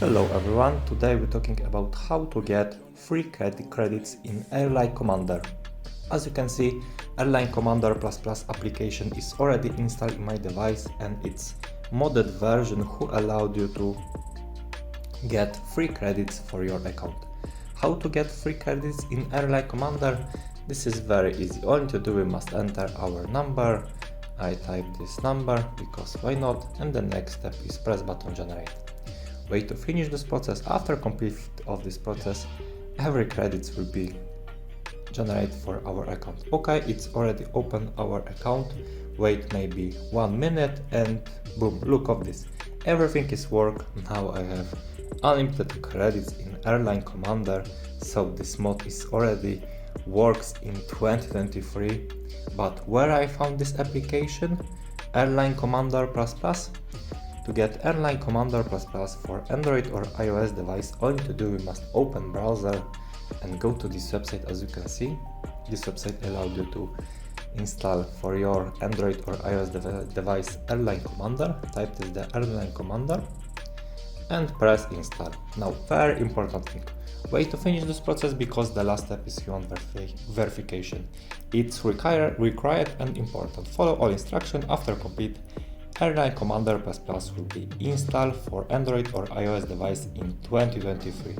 Hello everyone, today we're talking about how to get free credits in Airline Commander. As you can see, Airline Commander++ application is already installed in my device and it's modded version who allowed you to get free credits for your account. How to get free credits in Airline Commander? This is very easy. All you need to do, we must enter our number. I type this number because why not, and the next step is press button generate. Wait to finish this process. After complete of this process, every credits will be generated for our account. Okay, it's already open our account. Wait maybe 1 minute and boom, look at this. Everything is work. Now I have unlimited credits in Airline Commander. So this mod is already works in 2023. But where I found this application, Airline Commander++. To get Airline Commander++ for Android or iOS device, all you need to do, we must open browser and go to this website. As you can see, this website allows you to install for your Android or iOS device Airline Commander. Type this the Airline Commander and press install. Now, very important thing. Wait to finish this process because the last step is human verification. It's required and important. Follow all instructions. After complete, Airline Commander++ will be installed for Android or iOS device in 2023.